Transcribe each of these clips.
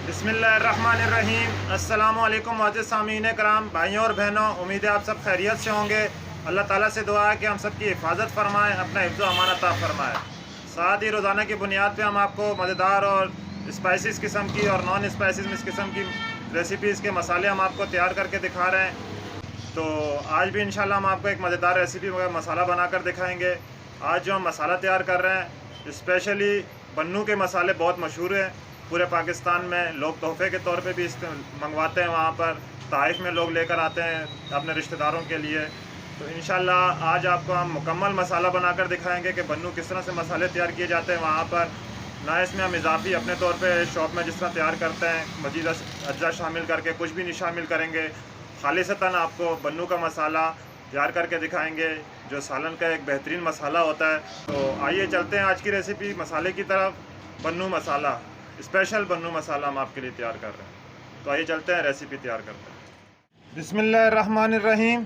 बिस्मिल्लाहिर्रहमानिर्रहीम। अस्सलामु अलैकुम मुअज़्ज़िज़ सामीन कराम, भाइयों और बहनों, उम्मीद है आप सब खैरियत से होंगे। अल्लाह ताला से दुआ है कि हम सब की हिफाजत फरमाए, अपना हिफ्ज़ व अमानत अता फरमाए। साथ ही रोज़ाना की बुनियाद पे हम आपको मज़ेदार और स्पाइसिस किस्म की और नॉन स्पाइसिस मिक्स किस्म की रेसिपीज़ के मसाले हम आपको तैयार करके दिखा रहे हैं। तो आज भी इंशाल्लाह हम आपको एक मज़ेदार रेसिपी मसाला बनाकर दिखाएंगे। आज जो हम मसाला तैयार कर रहे हैं, स्पेशली बन्नू के मसाले बहुत मशहूर हैं पूरे पाकिस्तान में। लोग तोहफे के तौर पे भी मंगवाते हैं, वहाँ पर ताइफ में लोग लेकर आते हैं अपने रिश्तेदारों के लिए। तो इंशाल्लाह आज आपको हम मुकम्मल मसाला बनाकर दिखाएंगे कि बन्नू किस तरह से मसाले तैयार किए जाते हैं वहाँ पर। ना इसमें हम इजाफी अपने तौर पे शॉप में जिस तरह तैयार करते हैं मज़ीद अज्जा शामिल करके कुछ भी नहीं शामिल करेंगे। खालिसतन आपको बन्नू का मसाला तैयार करके दिखाएंगे जो सालन का एक बेहतरीन मसाला होता है। तो आइए चलते हैं आज की रेसिपी मसाले की तरफ। बन्नू मसाला, स्पेशल बन्नू मसाला हम आपके लिए तैयार कर रहे हैं। तो आइए चलते हैं रेसिपी तैयार करते हैं। बिस्मिल्लाहिर्रहमानिर्रहीम।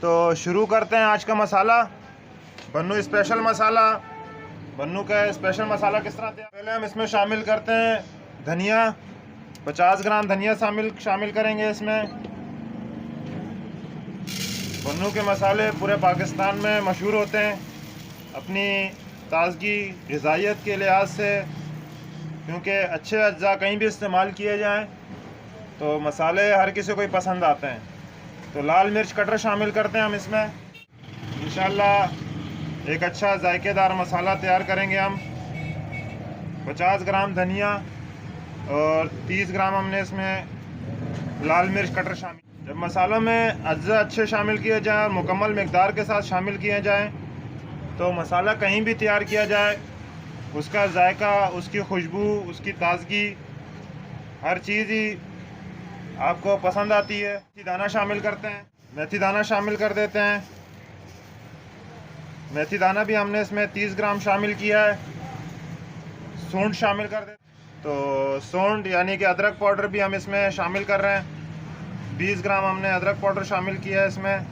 तो शुरू करते हैं आज का मसाला, बन्नू स्पेशल मसाला। बन्नू का स्पेशल मसाला किस तरह तैयार, पहले हम इसमें शामिल करते हैं धनिया। 50 ग्राम धनिया शामिल करेंगे इसमें। बन्नू के मसाले पूरे पाकिस्तान में मशहूर होते हैं अपनी ताज़गी ग़िज़ाइयत के लिहाज से, क्योंकि अच्छे अज्जा कहीं भी इस्तेमाल किए जाएं तो मसाले हर किसी को ही पसंद आते हैं। तो लाल मिर्च कटर शामिल करते हैं हम इसमें। इंशाल्लाह एक अच्छा जायकेदार मसाला तैयार करेंगे हम। 50 ग्राम धनिया और 30 ग्राम हमने इसमें लाल मिर्च कटर शामिल। जब मसालों में अज्जा अच्छे शामिल किए जाएँ और मुकम्मल मकदार के साथ शामिल किए जाएँ तो मसाला कहीं भी तैयार किया जाए उसका जायका, उसकी खुशबू, उसकी ताज़गी, हर चीज़ ही आपको पसंद आती है। मेथी दाना शामिल करते हैं, मेथी दाना शामिल कर देते हैं। मेथी दाना भी हमने इसमें 30 ग्राम शामिल किया है। सूंड शामिल कर देते, तो सूंड यानी कि अदरक पाउडर भी हम इसमें शामिल कर रहे हैं। 20 ग्राम हमने अदरक पाउडर शामिल किया है इसमें।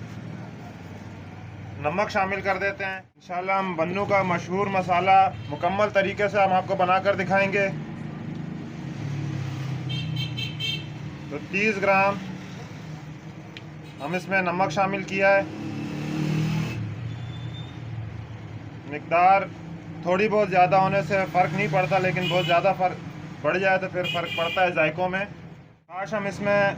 नमक शामिल कर देते हैं। इंशाल्लाह हम बन्नू का मशहूर मसाला मुकम्मल तरीके से हम आपको बनाकर दिखाएंगे। तो 30 ग्राम हम इसमें नमक शामिल किया है। मिकदार थोड़ी बहुत ज़्यादा होने से फ़र्क नहीं पड़ता, लेकिन बहुत ज़्यादा फ़र्क बढ़ जाए तो फिर फ़र्क पड़ता है जायकों में। आज हम इसमें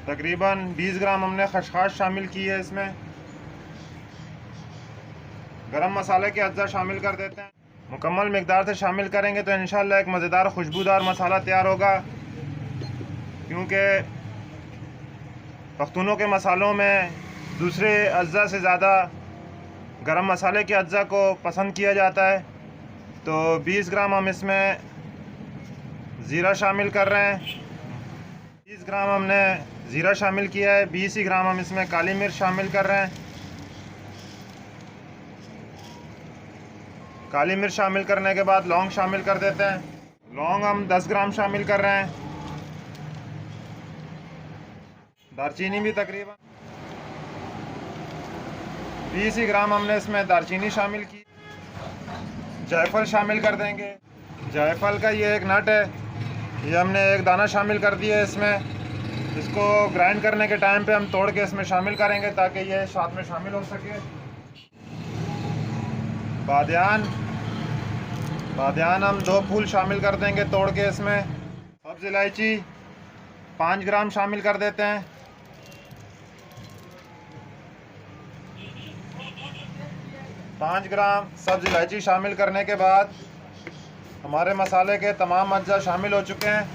तकरीबन 20 ग्राम हमने खसखस शामिल की है इसमें। गरम मसाले के अज्जा शामिल कर देते हैं। मुकम्मल मिकदार से शामिल करेंगे तो इंशाल्लाह एक मज़ेदार खुशबूदार मसाला तैयार होगा, क्योंकि पख्तूनों के मसालों में दूसरे अज्जा से ज़्यादा गरम मसाले के अज्जा को पसंद किया जाता है। तो 20 ग्राम हम इसमें ज़ीरा शामिल कर रहे हैं। 20 ग्राम हमने ज़ीरा शामिल किया है। 20 ही ग्राम हम इसमें काली मिर्च शामिल कर रहे हैं। काली मिर्च शामिल करने के बाद लौंग शामिल कर देते हैं। लौंग हम 10 ग्राम शामिल कर रहे हैं। दालचीनी भी तकरीबन 20 ही ग्राम हमने इसमें दालचीनी शामिल की। जायफल शामिल कर देंगे। जायफल का ये एक नट है, ये हमने एक दाना शामिल कर दिया है इसमें। इसको ग्राइंड करने के टाइम पे हम तोड़ के इसमें शामिल करेंगे ताकि ये साथ में शामिल हो सके। बादियान हम 2 फूल शामिल कर देंगे तोड़ के इसमें। सब्ज़ इलायची 5 ग्राम शामिल कर देते हैं। पाँच ग्राम सब्ज़ इलायची शामिल करने के बाद हमारे मसाले के तमाम अज्जा शामिल हो चुके हैं।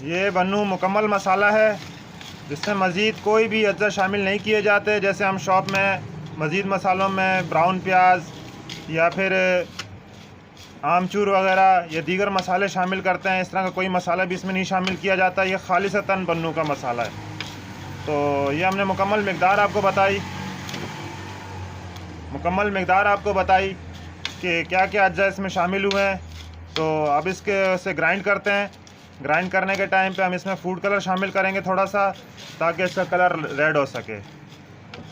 ये बन्नू मुकम्मल मसाला है जिससे मज़ीद कोई भी अज्जा शामिल नहीं किए जाते। जैसे हम शॉप में मज़ीद मसालों में ब्राउन प्याज या फिर आमचूर वगैरह या दीगर मसाले शामिल करते हैं, इस तरह का कोई मसाला भी इसमें नहीं शामिल किया जाता। ये खालिसतन बन्नू का मसाला है। तो ये हमने मुकम्मल मकदार आपको बताई कि क्या क्या अज्जा इसमें शामिल हुए हैं। तो अब से ग्राइंड करते हैं। ग्राइंड करने के टाइम पे हम इसमें फूड कलर शामिल करेंगे थोड़ा सा, ताकि इसका कलर रेड हो सके।